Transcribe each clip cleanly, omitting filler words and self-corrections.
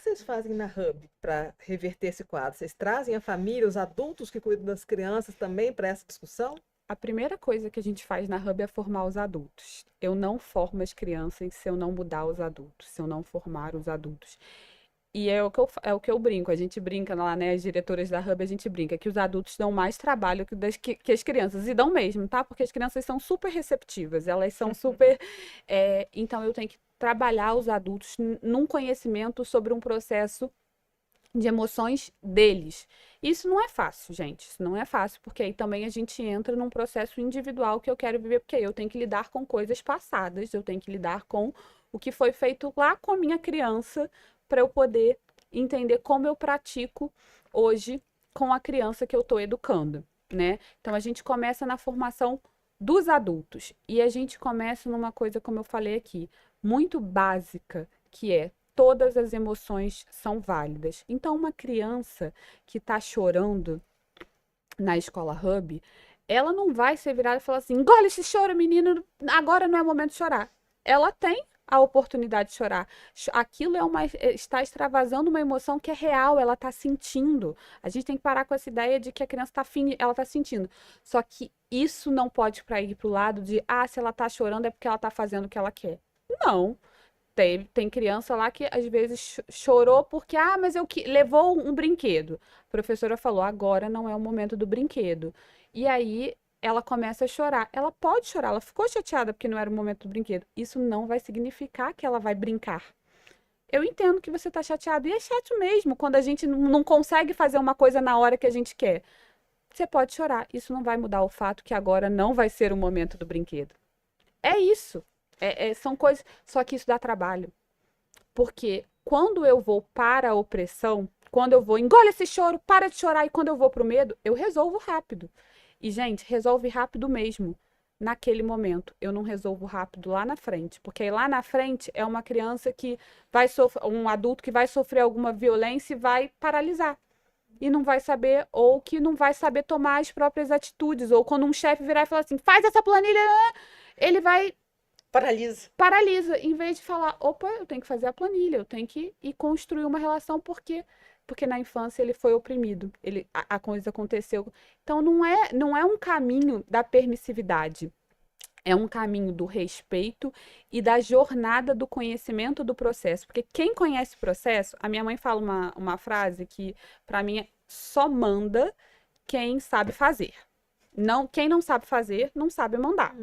vocês fazem na Hub para reverter esse quadro? Vocês trazem a família, os adultos que cuidam das crianças também para essa discussão? A primeira coisa que a gente faz na Hub é formar os adultos. Eu não formo as crianças se eu não mudar os adultos, se eu não formar os adultos. E é o que eu brinco, a gente brinca lá, né? As diretoras da Hub, a gente brinca que os adultos dão mais trabalho que as crianças. E dão mesmo, tá? Porque as crianças são super receptivas, elas são super. Então eu tenho que trabalhar os adultos num conhecimento sobre um processo de emoções deles. Isso não é fácil, gente. Isso não é fácil, porque aí também a gente entra num processo individual que eu quero viver, porque eu tenho que lidar com coisas passadas, eu tenho que lidar com o que foi feito lá com a minha criança, para eu poder entender como eu pratico hoje com a criança que eu estou educando, né? Então a gente começa na formação dos adultos e a gente começa numa coisa, como eu falei aqui, muito básica, que é todas as emoções são válidas. Então, uma criança que está chorando na escola Hub, ela não vai ser virada e falar assim: engole esse choro, menino, agora não é momento de chorar. Ela tem a oportunidade de chorar. Aquilo está extravasando uma emoção que é real, ela está sentindo. A gente tem que parar com essa ideia de que a criança ela está sentindo. Só que isso não pode ir para o lado de, se ela está chorando é porque ela está fazendo o que ela quer. Não. Tem criança lá que às vezes chorou porque, mas levou um brinquedo. A professora falou, agora não é o momento do brinquedo. E aí ela começa a chorar. Ela pode chorar, ela ficou chateada porque não era o momento do brinquedo. Isso não vai significar que ela vai brincar. Eu entendo que você está chateado, e é chato mesmo quando a gente não consegue fazer uma coisa na hora que a gente quer. Você pode chorar, isso não vai mudar o fato que agora não vai ser o momento do brinquedo. É isso. São coisas. Só que isso dá trabalho. Porque quando eu vou para a opressão, quando eu vou, engole esse choro, para de chorar, e quando eu vou para o medo, eu resolvo rápido. E, gente, resolve rápido mesmo. Naquele momento, eu não resolvo rápido lá na frente, porque aí lá na frente é uma criança que vai sofrer, um adulto que vai sofrer alguma violência e vai paralisar. E não vai saber, ou que não vai saber tomar as próprias atitudes, ou quando um chefe virar e falar assim, faz essa planilha, ele vai Paralisa. paralisa, em vez de falar, opa, eu tenho que fazer a planilha, eu tenho que ir construir uma relação, porque na infância ele foi oprimido, a coisa aconteceu. Então não é um caminho da permissividade, é um caminho do respeito e da jornada do conhecimento do processo. Porque quem conhece o processo, a minha mãe fala uma frase que, para mim, só manda quem sabe fazer. Não, quem não sabe fazer, não sabe mandar.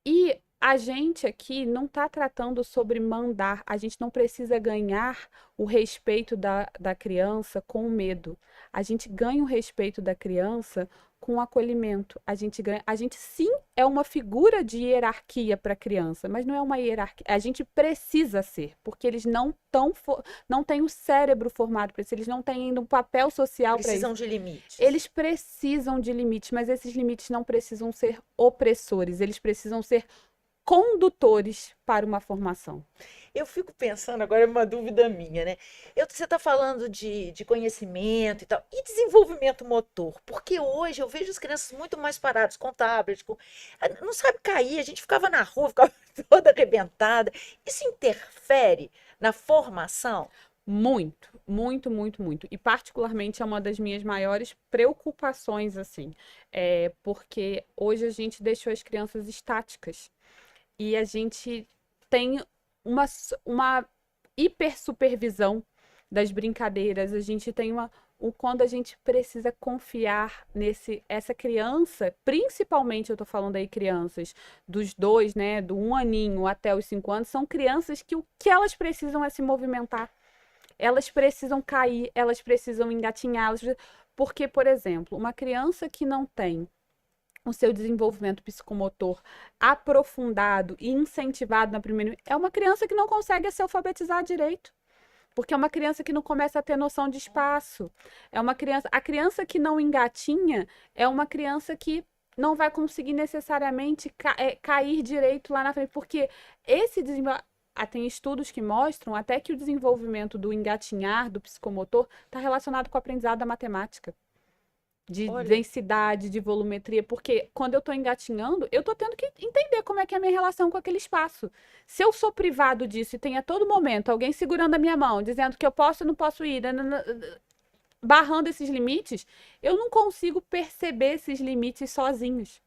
E a gente aqui não está tratando sobre mandar, a gente não precisa ganhar o respeito da criança com o medo. A gente ganha o respeito da criança com o acolhimento. A gente sim é uma figura de hierarquia para a criança, mas não é uma hierarquia. A gente precisa ser, porque eles não têm o cérebro formado para isso, eles não têm ainda um papel social para Precisam isso. de limites. Eles precisam de limites, mas esses limites não precisam ser opressores, eles precisam ser condutores para uma formação. Eu fico pensando, agora é uma dúvida minha, né? Você está falando de conhecimento e tal, e desenvolvimento motor? Porque hoje eu vejo as crianças muito mais paradas com tablet, não sabe cair, a gente ficava na rua, ficava toda arrebentada. Isso interfere na formação? Muito, muito, muito, muito. E particularmente é uma das minhas maiores preocupações, assim, porque hoje a gente deixou as crianças estáticas e a gente tem uma hipersupervisão das brincadeiras, a gente tem quando a gente precisa confiar essa criança, principalmente eu tô falando aí crianças dos 2, né, do 1 aninho até os 5 anos, são crianças que o que elas precisam é se movimentar, elas precisam cair, elas precisam engatinhar, porque, por exemplo, uma criança que não tem o seu desenvolvimento psicomotor aprofundado e incentivado na primeira, é uma criança que não consegue se alfabetizar direito. Porque é uma criança que não começa a ter noção de espaço. A criança que não engatinha é uma criança que não vai conseguir necessariamente cair direito lá na frente, porque esse desenvolvimento, tem estudos que mostram até que o desenvolvimento do engatinhar, do psicomotor, está relacionado com o aprendizado da matemática. de Olha, densidade, de volumetria, porque quando eu estou engatinhando, eu estou tendo que entender como é que é a minha relação com aquele espaço. Se eu sou privado disso e tem a todo momento alguém segurando a minha mão, dizendo que eu posso ou não posso ir, barrando esses limites, eu não consigo perceber esses limites sozinhos.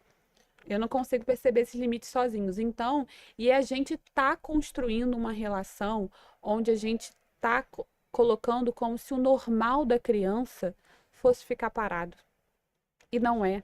Eu não consigo perceber esses limites sozinhos. Então, e a gente está construindo uma relação onde a gente está colocando como se o normal da criança fosse ficar parado. E não é.